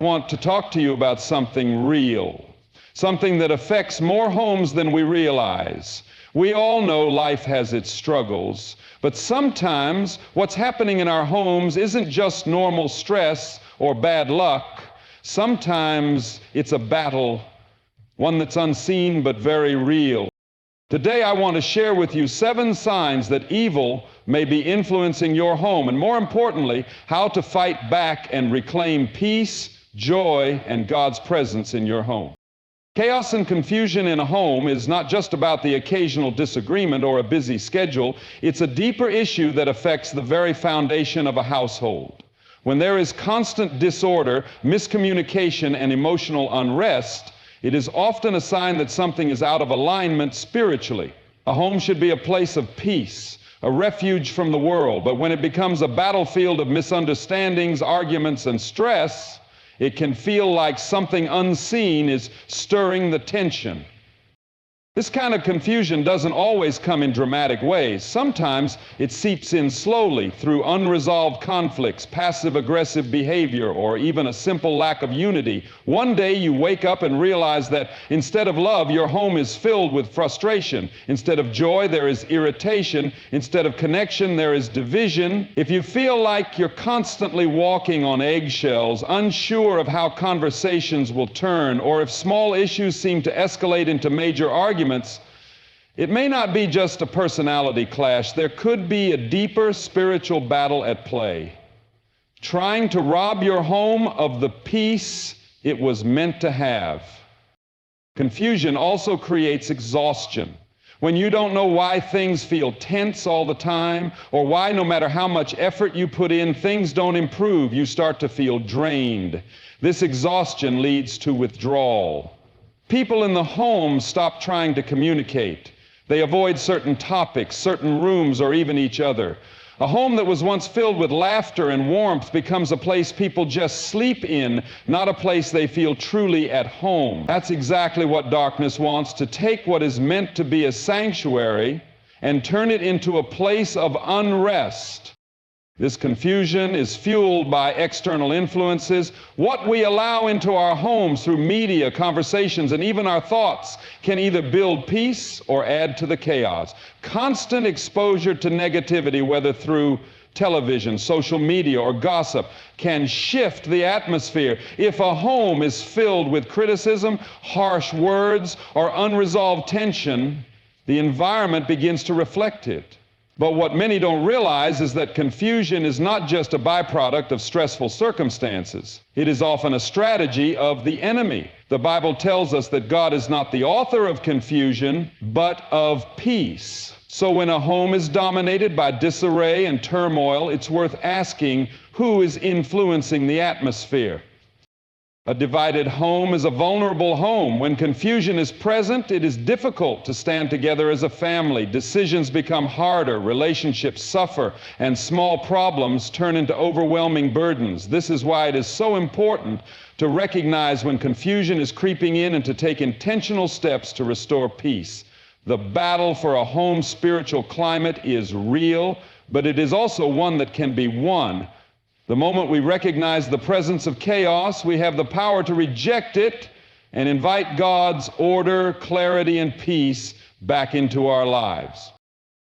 I want to talk to you about something real, something that affects more homes than we realize. We all know life has its struggles, but sometimes what's happening in our homes isn't just normal stress or bad luck. Sometimes it's a battle, one that's unseen but very real. Today I want to share with you 7 signs that evil may be influencing your home, and more importantly, how to fight back and reclaim peace, joy, and God's presence in your home. Chaos and confusion in a home is not just about the occasional disagreement or a busy schedule. It's a deeper issue that affects the very foundation of a household. When there is constant disorder, miscommunication, and emotional unrest, it is often a sign that something is out of alignment spiritually. A home should be a place of peace, a refuge from the world, but when it becomes a battlefield of misunderstandings, arguments, and stress, it can feel like something unseen is stirring the tension. This kind of confusion doesn't always come in dramatic ways. Sometimes it seeps in slowly through unresolved conflicts, passive-aggressive behavior, or even a simple lack of unity. One day you wake up and realize that instead of love, your home is filled with frustration. Instead of joy, there is irritation. Instead of connection, there is division. If you feel like you're constantly walking on eggshells, unsure of how conversations will turn, or if small issues seem to escalate into major arguments, it may not be just a personality clash. There could be a deeper spiritual battle at play, trying to rob your home of the peace it was meant to have. Confusion also creates exhaustion. When you don't know why things feel tense all the time, or why no matter how much effort you put in, things don't improve, you start to feel drained. This exhaustion leads to withdrawal. People in the home stop trying to communicate. They avoid certain topics, certain rooms, or even each other. A home that was once filled with laughter and warmth becomes a place people just sleep in, not a place they feel truly at home. That's exactly what darkness wants, to take what is meant to be a sanctuary and turn it into a place of unrest. This confusion is fueled by external influences. What we allow into our homes through media, conversations, and even our thoughts can either build peace or add to the chaos. Constant exposure to negativity, whether through television, social media, or gossip, can shift the atmosphere. If a home is filled with criticism, harsh words, or unresolved tension, the environment begins to reflect it. But what many don't realize is that confusion is not just a byproduct of stressful circumstances. It is often a strategy of the enemy. The Bible tells us that God is not the author of confusion, but of peace. So when a home is dominated by disarray and turmoil, it's worth asking, who is influencing the atmosphere? A divided home is a vulnerable home. When confusion is present, it is difficult to stand together as a family. Decisions become harder, relationships suffer, and small problems turn into overwhelming burdens. This is why it is so important to recognize when confusion is creeping in and to take intentional steps to restore peace. The battle for a home spiritual climate is real, but it is also one that can be won. The moment we recognize the presence of chaos, we have the power to reject it and invite God's order, clarity, and peace back into our lives.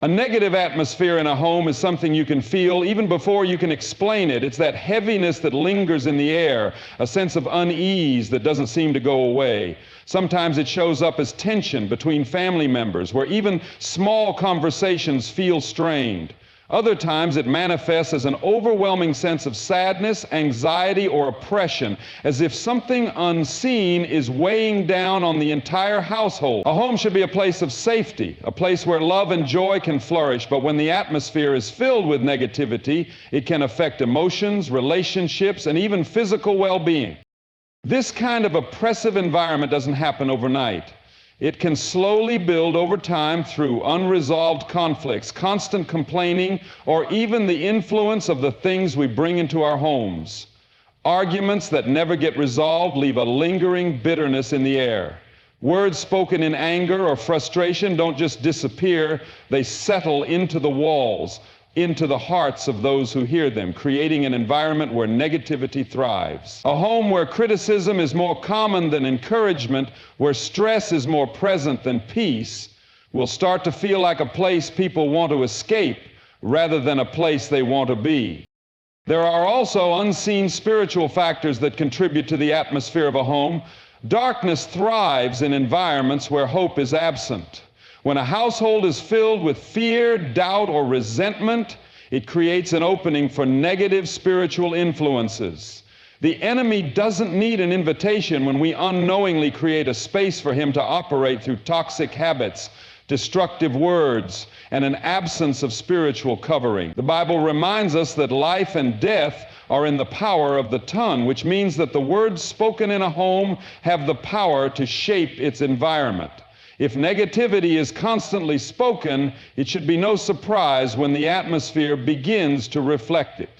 A negative atmosphere in a home is something you can feel even before you can explain it. It's that heaviness that lingers in the air, a sense of unease that doesn't seem to go away. Sometimes it shows up as tension between family members, where even small conversations feel strained. Other times it manifests as an overwhelming sense of sadness, anxiety, or oppression, as if something unseen is weighing down on the entire household. A home should be a place of safety, a place where love and joy can flourish, but when the atmosphere is filled with negativity, it can affect emotions, relationships, and even physical well-being. This kind of oppressive environment doesn't happen overnight. It can slowly build over time through unresolved conflicts, constant complaining, or even the influence of the things we bring into our homes. Arguments that never get resolved leave a lingering bitterness in the air. Words spoken in anger or frustration don't just disappear, they settle into the walls. into the hearts of those who hear them, creating an environment where negativity thrives. A home where criticism is more common than encouragement, where stress is more present than peace, will start to feel like a place people want to escape rather than a place they want to be. There are also unseen spiritual factors that contribute to the atmosphere of a home. Darkness thrives in environments where hope is absent. When a household is filled with fear, doubt, or resentment, it creates an opening for negative spiritual influences. The enemy doesn't need an invitation when we unknowingly create a space for him to operate through toxic habits, destructive words, and an absence of spiritual covering. The Bible reminds us that life and death are in the power of the tongue, which means that the words spoken in a home have the power to shape its environment. If negativity is constantly spoken, it should be no surprise when the atmosphere begins to reflect it.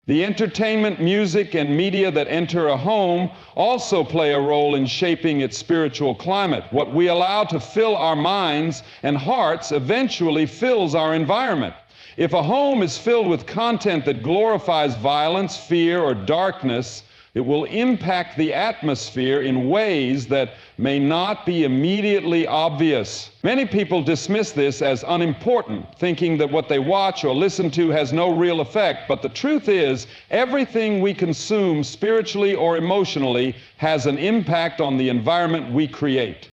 The entertainment, music, and media that enter a home also play a role in shaping its spiritual climate. What we allow to fill our minds and hearts eventually fills our environment. If a home is filled with content that glorifies violence, fear, or darkness, it will impact the atmosphere in ways that may not be immediately obvious. Many people dismiss this as unimportant, thinking that what they watch or listen to has no real effect. But the truth is, everything we consume spiritually or emotionally has an impact on the environment we create.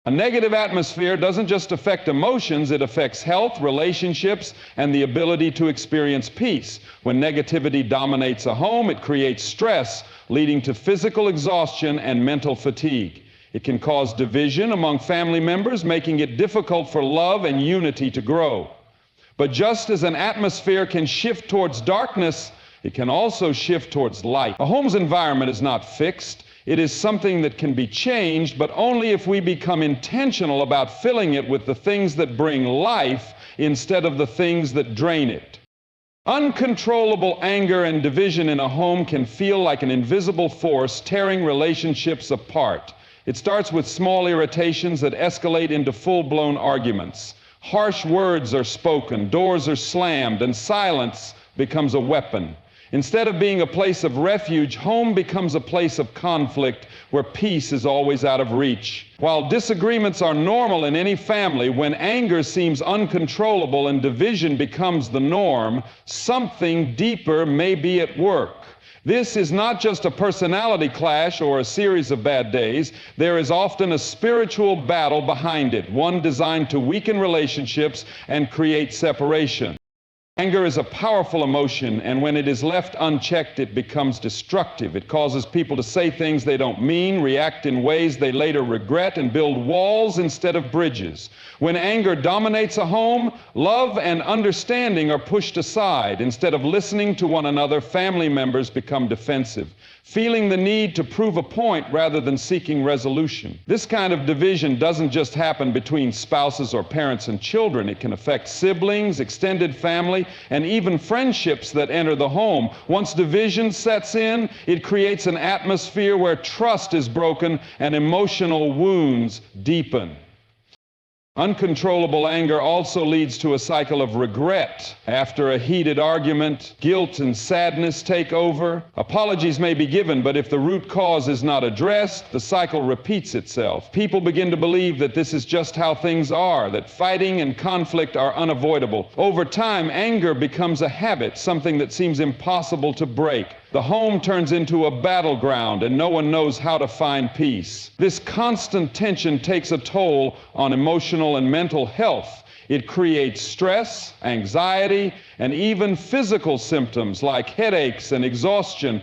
A negative atmosphere doesn't just affect emotions, it affects health, relationships, and the ability to experience peace. When negativity dominates a home, it creates stress, leading to physical exhaustion and mental fatigue. It can cause division among family members, making it difficult for love and unity to grow. But just as an atmosphere can shift towards darkness, it can also shift towards light. A home's environment is not fixed. It is something that can be changed, but only if we become intentional about filling it with the things that bring life instead of the things that drain it. Uncontrollable anger and division in a home can feel like an invisible force tearing relationships apart. It starts with small irritations that escalate into full-blown arguments. Harsh words are spoken, doors are slammed, and silence becomes a weapon. Instead of being a place of refuge, home becomes a place of conflict where peace is always out of reach. While disagreements are normal in any family, when anger seems uncontrollable and division becomes the norm, something deeper may be at work. This is not just a personality clash or a series of bad days. There is often a spiritual battle behind it, one designed to weaken relationships and create separation. Anger is a powerful emotion, and when it is left unchecked, it becomes destructive. It causes people to say things they don't mean, react in ways they later regret, and build walls instead of bridges. When anger dominates a home, love and understanding are pushed aside. Instead of listening to one another, family members become defensive, feeling the need to prove a point rather than seeking resolution. This kind of division doesn't just happen between spouses or parents and children. It can affect siblings, extended family, and even friendships that enter the home. Once division sets in, it creates an atmosphere where trust is broken and emotional wounds deepen. Uncontrollable anger also leads to a cycle of regret. After a heated argument, guilt and sadness take over. Apologies may be given, but if the root cause is not addressed, the cycle repeats itself. People begin to believe that this is just how things are, that fighting and conflict are unavoidable. Over time, anger becomes a habit, something that seems impossible to break. The home turns into a battleground, and no one knows how to find peace. This constant tension takes a toll on emotional and mental health. It creates stress, anxiety, and even physical symptoms like headaches and exhaustion.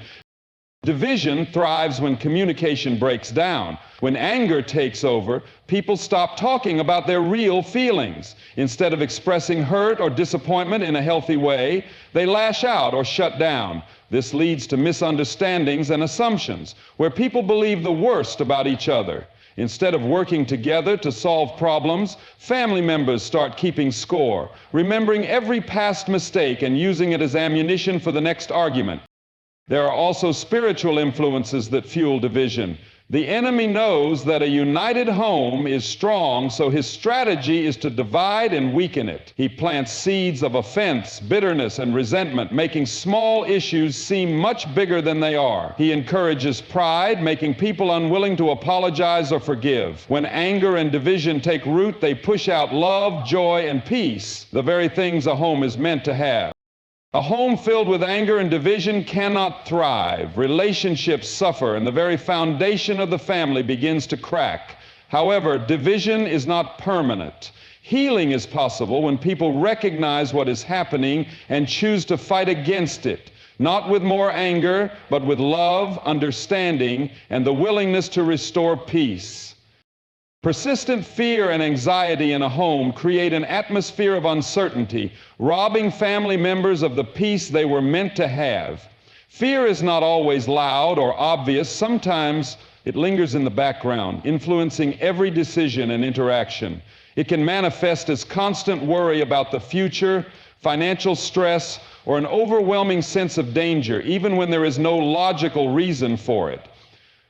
Division thrives when communication breaks down. When anger takes over, people stop talking about their real feelings. Instead of expressing hurt or disappointment in a healthy way, they lash out or shut down. This leads to misunderstandings and assumptions, where people believe the worst about each other. Instead of working together to solve problems, family members start keeping score, remembering every past mistake and using it as ammunition for the next argument. There are also spiritual influences that fuel division. The enemy knows that a united home is strong, so his strategy is to divide and weaken it. He plants seeds of offense, bitterness, and resentment, making small issues seem much bigger than they are. He encourages pride, making people unwilling to apologize or forgive. When anger and division take root, they push out love, joy, and peace, the very things a home is meant to have. A home filled with anger and division cannot thrive. Relationships suffer, and the very foundation of the family begins to crack. However, division is not permanent. Healing is possible when people recognize what is happening and choose to fight against it, not with more anger, but with love, understanding, and the willingness to restore peace. Persistent fear and anxiety in a home create an atmosphere of uncertainty, robbing family members of the peace they were meant to have. Fear is not always loud or obvious. Sometimes it lingers in the background, influencing every decision and interaction. It can manifest as constant worry about the future, financial stress, or an overwhelming sense of danger, even when there is no logical reason for it.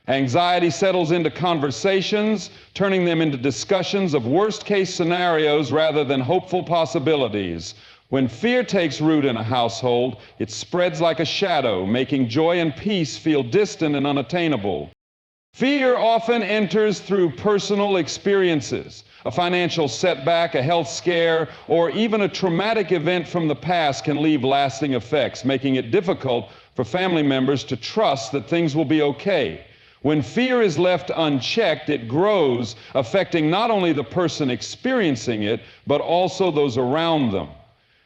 Anxiety settles into conversations, turning them into discussions of worst-case scenarios rather than hopeful possibilities. When fear takes root in a household, it spreads like a shadow, making joy and peace feel distant and unattainable. Fear often enters through personal experiences. A financial setback, a health scare, or even a traumatic event from the past can leave lasting effects, making it difficult for family members to trust that things will be okay. When fear is left unchecked, it grows, affecting not only the person experiencing it, but also those around them.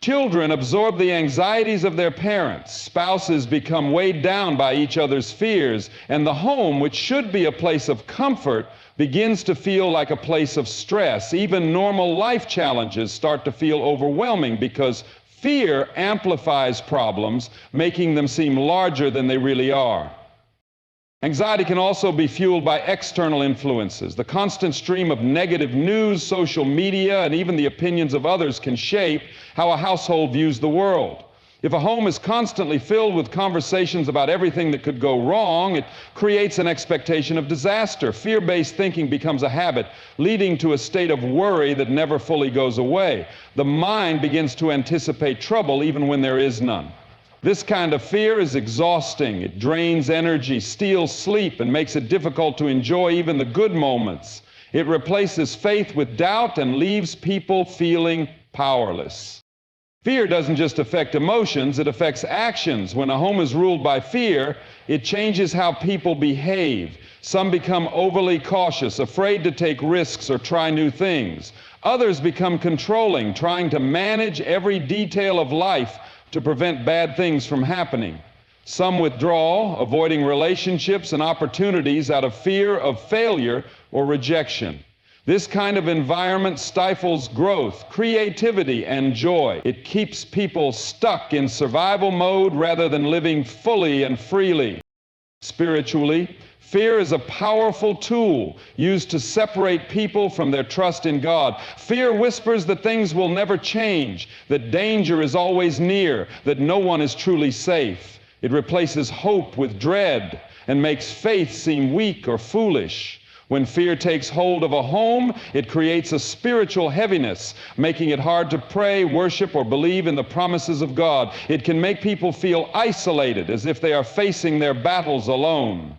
Children absorb the anxieties of their parents. Spouses become weighed down by each other's fears, and the home, which should be a place of comfort, begins to feel like a place of stress. Even normal life challenges start to feel overwhelming because fear amplifies problems, making them seem larger than they really are. Anxiety can also be fueled by external influences. The constant stream of negative news, social media, and even the opinions of others can shape how a household views the world. If a home is constantly filled with conversations about everything that could go wrong, it creates an expectation of disaster. Fear-based thinking becomes a habit, leading to a state of worry that never fully goes away. The mind begins to anticipate trouble even when there is none. This kind of fear is exhausting. It drains energy, steals sleep, and makes it difficult to enjoy even the good moments. It replaces faith with doubt and leaves people feeling powerless. Fear doesn't just affect emotions, it affects actions. When a home is ruled by fear, it changes how people behave. Some become overly cautious, afraid to take risks or try new things. Others become controlling, trying to manage every detail of life to prevent bad things from happening. Some withdraw, avoiding relationships and opportunities out of fear of failure or rejection. This kind of environment stifles growth, creativity, and joy. It keeps people stuck in survival mode rather than living fully and freely. Spiritually, fear is a powerful tool used to separate people from their trust in God. Fear whispers that things will never change, that danger is always near, that no one is truly safe. It replaces hope with dread and makes faith seem weak or foolish. When fear takes hold of a home, it creates a spiritual heaviness, making it hard to pray, worship, or believe in the promises of God. It can make people feel isolated, as if they are facing their battles alone.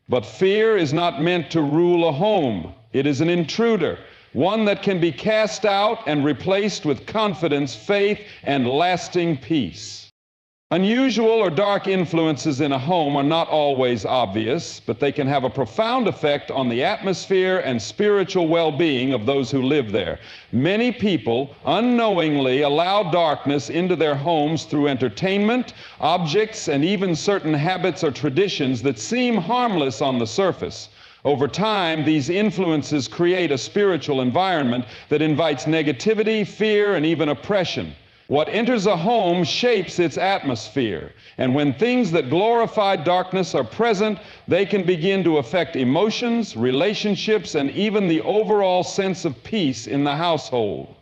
But fear is not meant to rule a home. It is an intruder, one that can be cast out and replaced with confidence, faith, and lasting peace. Unusual or dark influences in a home are not always obvious, but they can have a profound effect on the atmosphere and spiritual well-being of those who live there. Many people unknowingly allow darkness into their homes through entertainment, objects, and even certain habits or traditions that seem harmless on the surface. Over time, these influences create a spiritual environment that invites negativity, fear, and even oppression. What enters a home shapes its atmosphere, and when things that glorify darkness are present, they can begin to affect emotions, relationships, and even the overall sense of peace in the household.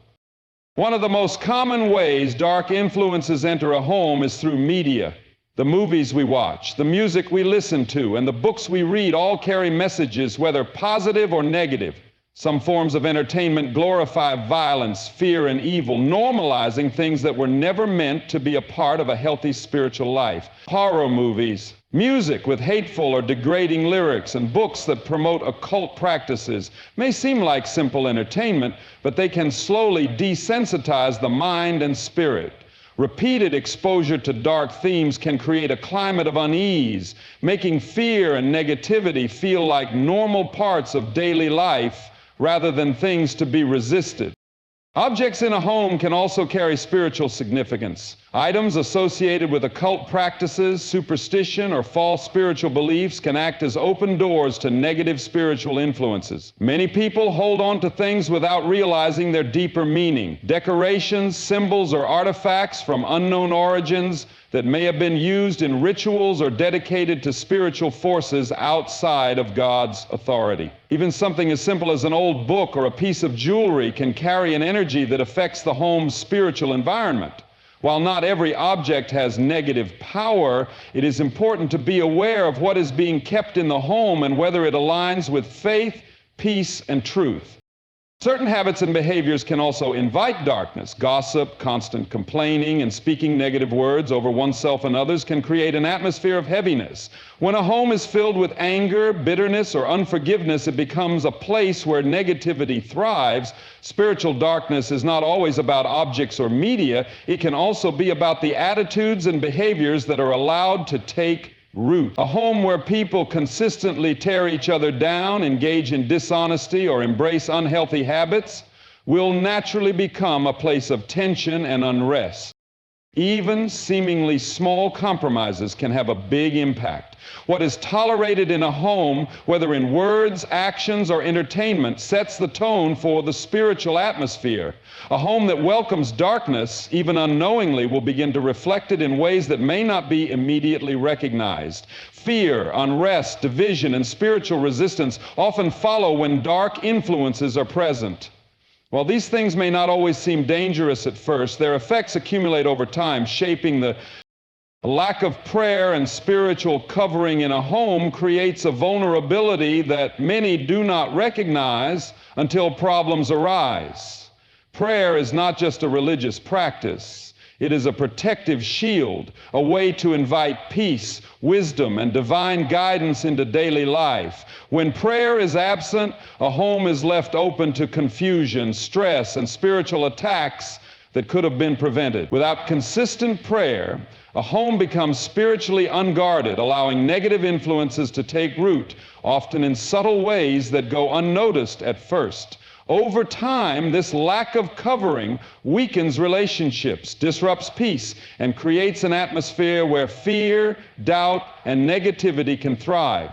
One of the most common ways dark influences enter a home is through media. The movies we watch, the music we listen to, and the books we read all carry messages, whether positive or negative. Some forms of entertainment glorify violence, fear, and evil, normalizing things that were never meant to be a part of a healthy spiritual life. Horror movies, music with hateful or degrading lyrics, and books that promote occult practices may seem like simple entertainment, but they can slowly desensitize the mind and spirit. Repeated exposure to dark themes can create a climate of unease, making fear and negativity feel like normal parts of daily life rather than things to be resisted. Objects in a home can also carry spiritual significance. Items associated with occult practices, superstition, or false spiritual beliefs can act as open doors to negative spiritual influences. Many people hold on to things without realizing their deeper meaning. Decorations, symbols, or artifacts from unknown origins that may have been used in rituals or dedicated to spiritual forces outside of God's authority. Even something as simple as an old book or a piece of jewelry can carry an energy that affects the home's spiritual environment. While not every object has negative power, it is important to be aware of what is being kept in the home and whether it aligns with faith, peace, and truth. Certain habits and behaviors can also invite darkness. Gossip, constant complaining, and speaking negative words over oneself and others can create an atmosphere of heaviness. When a home is filled with anger, bitterness, or unforgiveness, it becomes a place where negativity thrives. Spiritual darkness is not always about objects or media. It can also be about the attitudes and behaviors that are allowed to take root. A home where people consistently tear each other down, engage in dishonesty, or embrace unhealthy habits will naturally become a place of tension and unrest. Even seemingly small compromises can have a big impact. What is tolerated in a home, whether in words, actions, or entertainment, sets the tone for the spiritual atmosphere. A home that welcomes darkness, even unknowingly, will begin to reflect it in ways that may not be immediately recognized. Fear, unrest, division, and spiritual resistance often follow when dark influences are present. While these things may not always seem dangerous at first, their effects accumulate over time, shaping the lack of prayer and spiritual covering in a home creates a vulnerability that many do not recognize until problems arise. Prayer is not just a religious practice. It is a protective shield, a way to invite peace, wisdom, and divine guidance into daily life. When prayer is absent, a home is left open to confusion, stress, and spiritual attacks that could have been prevented. Without consistent prayer, a home becomes spiritually unguarded, allowing negative influences to take root, often in subtle ways that go unnoticed at first. Over time, this lack of covering weakens relationships, disrupts peace, and creates an atmosphere where fear, doubt, and negativity can thrive.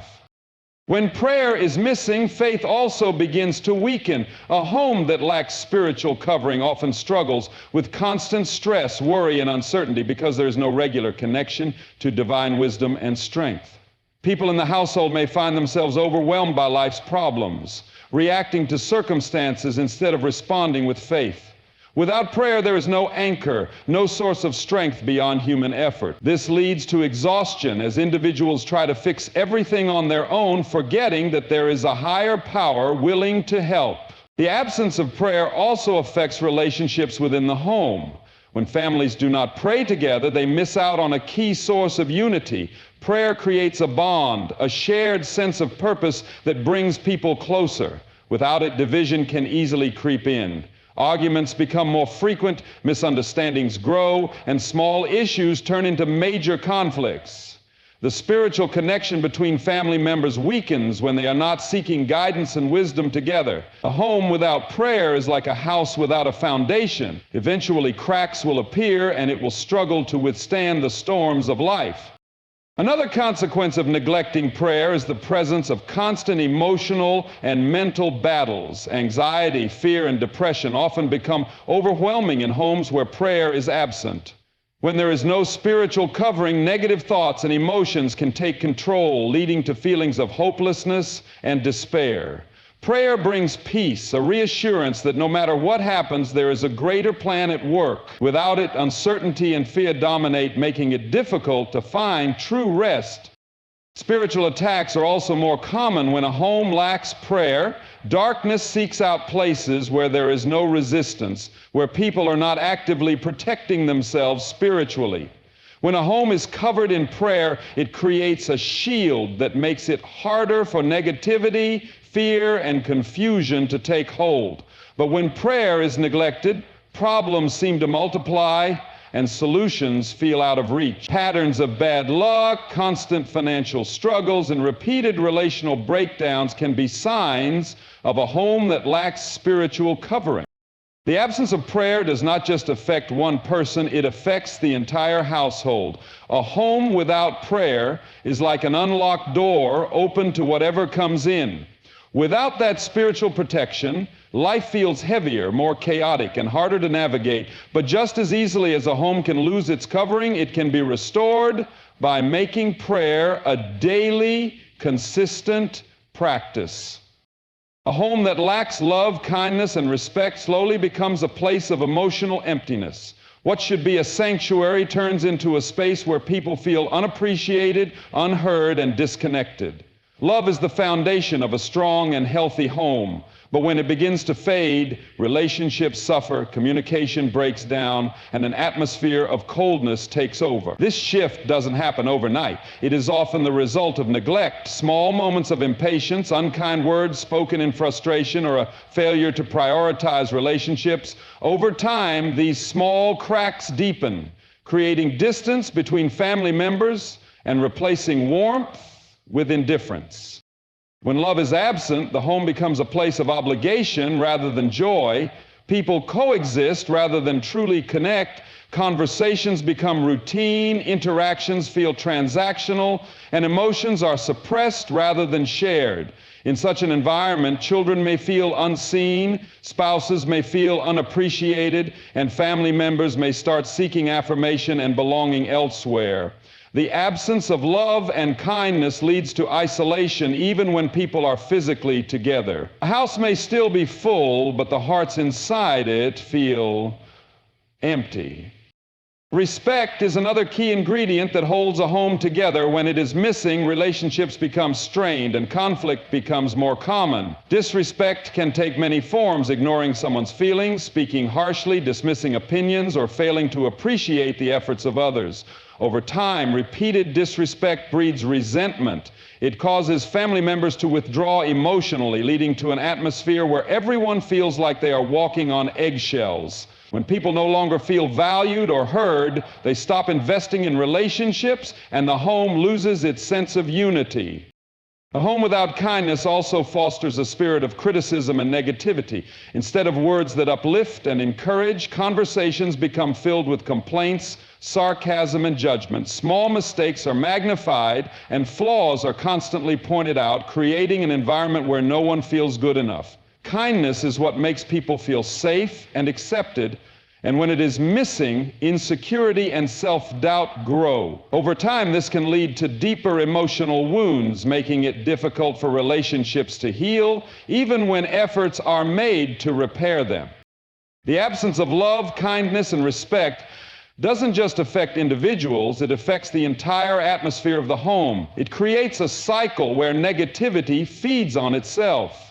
When prayer is missing, faith also begins to weaken. A home that lacks spiritual covering often struggles with constant stress, worry, and uncertainty because there is no regular connection to divine wisdom and strength. People in the household may find themselves overwhelmed by life's problems, reacting to circumstances instead of responding with faith. Without prayer, there is no anchor, no source of strength beyond human effort. This leads to exhaustion as individuals try to fix everything on their own, forgetting that there is a higher power willing to help. The absence of prayer also affects relationships within the home. When families do not pray together, they miss out on a key source of unity. Prayer creates a bond, a shared sense of purpose that brings people closer. Without it, division can easily creep in. Arguments become more frequent, misunderstandings grow, and small issues turn into major conflicts. The spiritual connection between family members weakens when they are not seeking guidance and wisdom together. A home without prayer is like a house without a foundation. Eventually, cracks will appear, and it will struggle to withstand the storms of life. Another consequence of neglecting prayer is the presence of constant emotional and mental battles. Anxiety, fear, and depression often become overwhelming in homes where prayer is absent. When there is no spiritual covering, negative thoughts and emotions can take control, leading to feelings of hopelessness and despair. Prayer brings peace, a reassurance that no matter what happens, there is a greater plan at work. Without it, uncertainty and fear dominate, making it difficult to find true rest. Spiritual attacks are also more common when a home lacks prayer. Darkness seeks out places where there is no resistance, where people are not actively protecting themselves spiritually. When a home is covered in prayer, it creates a shield that makes it harder for negativity, fear, and confusion to take hold. But when prayer is neglected, problems seem to multiply and solutions feel out of reach. Patterns of bad luck, constant financial struggles, and repeated relational breakdowns can be signs of a home that lacks spiritual covering. The absence of prayer does not just affect one person, it affects the entire household. A home without prayer is like an unlocked door open to whatever comes in. Without that spiritual protection, life feels heavier, more chaotic, and harder to navigate. But just as easily as a home can lose its covering, it can be restored by making prayer a daily, consistent practice. A home that lacks love, kindness, and respect slowly becomes a place of emotional emptiness. What should be a sanctuary turns into a space where people feel unappreciated, unheard, and disconnected. Love is the foundation of a strong and healthy home, but when it begins to fade, relationships suffer, communication breaks down, and an atmosphere of coldness takes over. This shift doesn't happen overnight. It is often the result of neglect, small moments of impatience, unkind words spoken in frustration, or a failure to prioritize relationships. Over time, these small cracks deepen, creating distance between family members and replacing warmth with indifference. When love is absent, the home becomes a place of obligation rather than joy. People coexist rather than truly connect. Conversations become routine, interactions feel transactional, and emotions are suppressed rather than shared. In such an environment, children may feel unseen, spouses may feel unappreciated, and family members may start seeking affirmation and belonging elsewhere. The absence of love and kindness leads to isolation even when people are physically together. A house may still be full, but the hearts inside it feel empty. Respect is another key ingredient that holds a home together. When it is missing, relationships become strained and conflict becomes more common. Disrespect can take many forms: ignoring someone's feelings, speaking harshly, dismissing opinions, or failing to appreciate the efforts of others. Over time, repeated disrespect breeds resentment. It causes family members to withdraw emotionally, leading to an atmosphere where everyone feels like they are walking on eggshells. When people no longer feel valued or heard, they stop investing in relationships, and the home loses its sense of unity. A home without kindness also fosters a spirit of criticism and negativity. Instead of words that uplift and encourage, conversations become filled with complaints, sarcasm, and judgment. Small mistakes are magnified, and flaws are constantly pointed out, creating an environment where no one feels good enough. Kindness is what makes people feel safe and accepted, and when it is missing, insecurity and self-doubt grow. Over time, this can lead to deeper emotional wounds, making it difficult for relationships to heal, even when efforts are made to repair them. The absence of love, kindness, and respect doesn't just affect individuals, it affects the entire atmosphere of the home. It creates a cycle where negativity feeds on itself.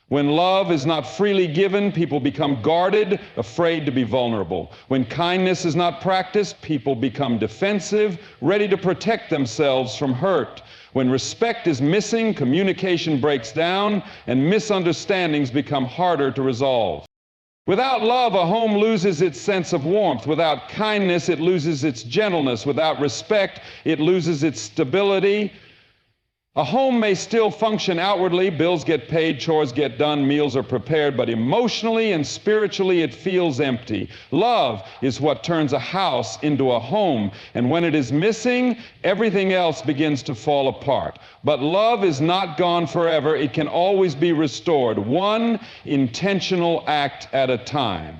When love is not freely given, people become guarded, afraid to be vulnerable. When kindness is not practiced, people become defensive, ready to protect themselves from hurt. When respect is missing, communication breaks down, and misunderstandings become harder to resolve. Without love, a home loses its sense of warmth. Without kindness, it loses its gentleness. Without respect, it loses its stability. A home may still function outwardly, bills get paid, chores get done, meals are prepared, but emotionally and spiritually it feels empty. Love is what turns a house into a home, and when it is missing, everything else begins to fall apart. But love is not gone forever. It can always be restored, one intentional act at a time.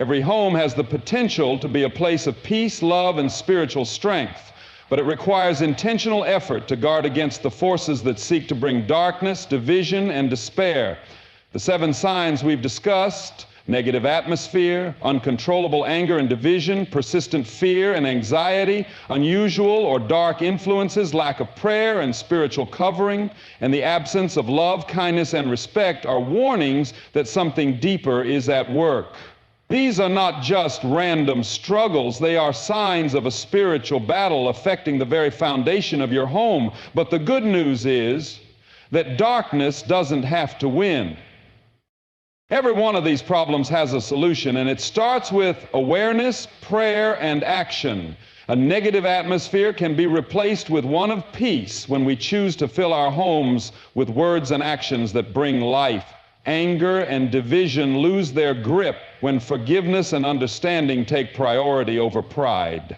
Every home has the potential to be a place of peace, love, and spiritual strength. but it requires intentional effort to guard against the forces that seek to bring darkness, division, and despair. The 7 signs we've discussed: negative atmosphere, uncontrollable anger and division, persistent fear and anxiety, unusual or dark influences, lack of prayer and spiritual covering, and the absence of love, kindness, and respect are warnings that something deeper is at work. These are not just random struggles. They are signs of a spiritual battle affecting the very foundation of your home. But the good news is that darkness doesn't have to win. Every one of these problems has a solution, and it starts with awareness, prayer, and action. A negative atmosphere can be replaced with one of peace when we choose to fill our homes with words and actions that bring life. Anger and division lose their grip when forgiveness and understanding take priority over pride.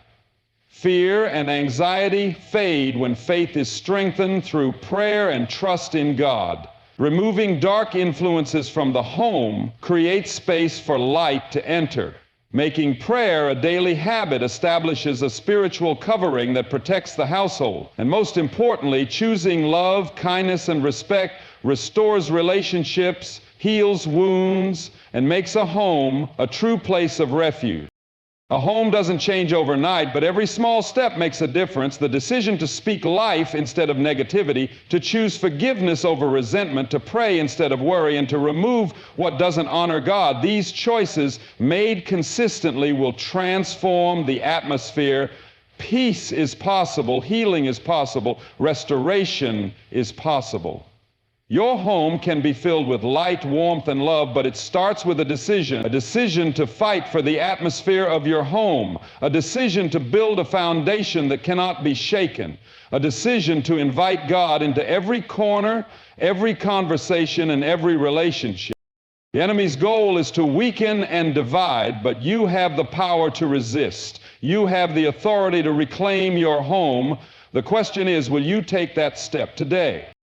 Fear and anxiety fade when faith is strengthened through prayer and trust in God. Removing dark influences from the home creates space for light to enter. Making prayer a daily habit establishes a spiritual covering that protects the household. And most importantly, choosing love, kindness, and respect restores relationships, heals wounds, and makes a home a true place of refuge. A home doesn't change overnight, but every small step makes a difference. The decision to speak life instead of negativity, to choose forgiveness over resentment, to pray instead of worry, and to remove what doesn't honor God. These choices, made consistently, will transform the atmosphere. Peace is possible, healing is possible, restoration is possible. Your home can be filled with light, warmth, and love, but it starts with a decision to fight for the atmosphere of your home, a decision to build a foundation that cannot be shaken, a decision to invite God into every corner, every conversation, and every relationship. The enemy's goal is to weaken and divide, but you have the power to resist. You have the authority to reclaim your home. The question is, will you take that step today?